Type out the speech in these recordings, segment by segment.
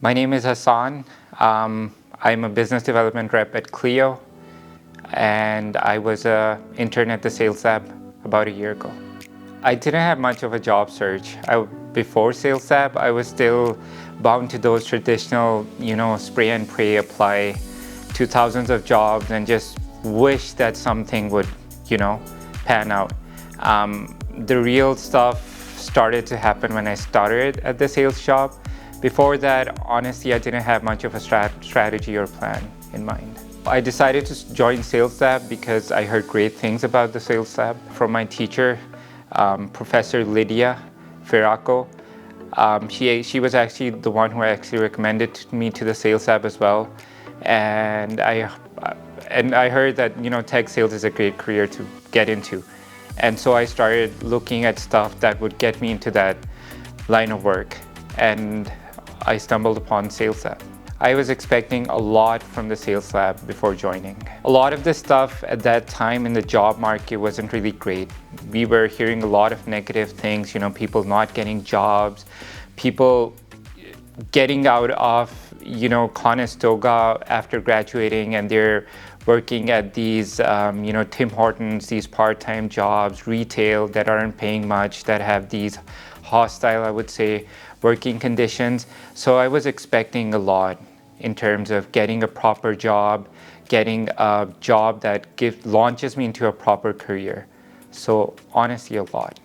My name is Hassan. I'm a business development rep at Clio, and I was an intern at the Sales Lab about a year ago. I didn't have much of a job search. Before Sales Lab, I was still bound to those traditional, spray and pray, apply to thousands of jobs and just wish that something would, pan out. The real stuff started to happen when I started at the sales job. Before that, honestly, I didn't have much of a strategy or plan in mind. I decided to join Sales Lab because I heard great things about the Sales Lab from my teacher, Professor Lydia Ferraco. She was actually the one who actually recommended me to the Sales Lab as well. And I heard that tech sales is a great career to get into. And so I started looking at stuff that would get me into that line of work. And I stumbled upon Sales Lab. I was expecting a lot from the Sales Lab before joining. A lot of the stuff at that time in the job market wasn't really great. We were hearing a lot of negative things, people not getting jobs, people getting out of, Conestoga after graduating and they're working at these, Tim Hortons, these part-time jobs, retail that aren't paying much, that have these hostile, I would say, working conditions. So I was expecting a lot in terms of getting a proper job, getting a job that launches me into a proper career. So honestly, a lot.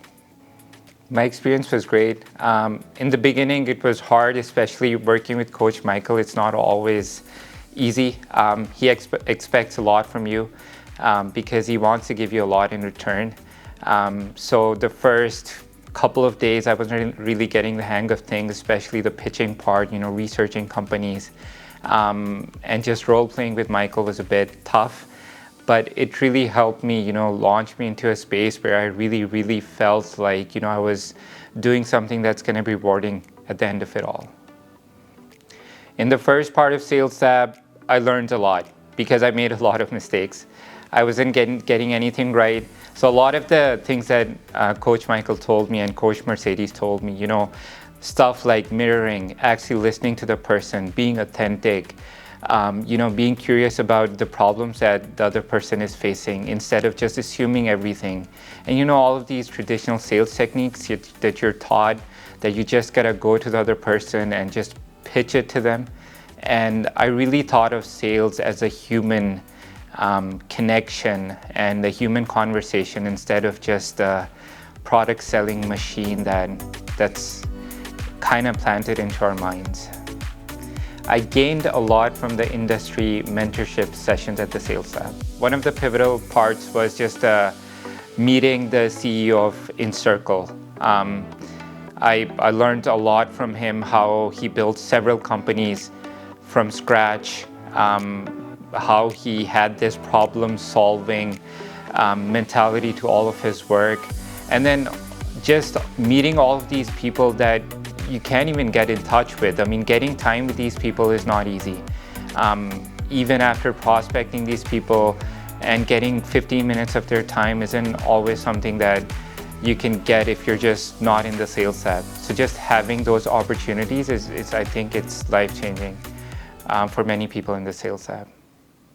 My experience was great. In the beginning, it was hard, especially working with Coach Michael. It's not always easy. He expects a lot from you because he wants to give you a lot in return. So the first couple of days, I wasn't really getting the hang of things, especially the pitching part, researching companies. And just role-playing with Michael was a bit tough, but it really helped me, launch me into a space where I really, really felt like, I was doing something that's going to be rewarding at the end of it all. In the first part of Sales Lab, I learned a lot because I made a lot of mistakes. I wasn't getting anything right. So a lot of the things that Coach Michael told me and Coach Mercedes told me, stuff like mirroring, actually listening to the person, being authentic, being curious about the problems that the other person is facing instead of just assuming everything. And all of these traditional sales techniques that you're taught, that you just gotta go to the other person and just pitch it to them. And I really thought of sales as a human connection and a human conversation instead of just a product selling machine that's kind of planted into our minds. I gained a lot from the industry mentorship sessions at the Sales Lab. One of the pivotal parts was just meeting the CEO of Encircle. I learned a lot from him, how he built several companies from scratch, how he had this problem-solving mentality to all of his work. And then just meeting all of these people that you can't even get in touch with. I mean, getting time with these people is not easy. Even after prospecting these people and getting 15 minutes of their time isn't always something that you can get if you're just not in the Sales Lab. So just having those opportunities I think it's life-changing for many people in the Sales Lab.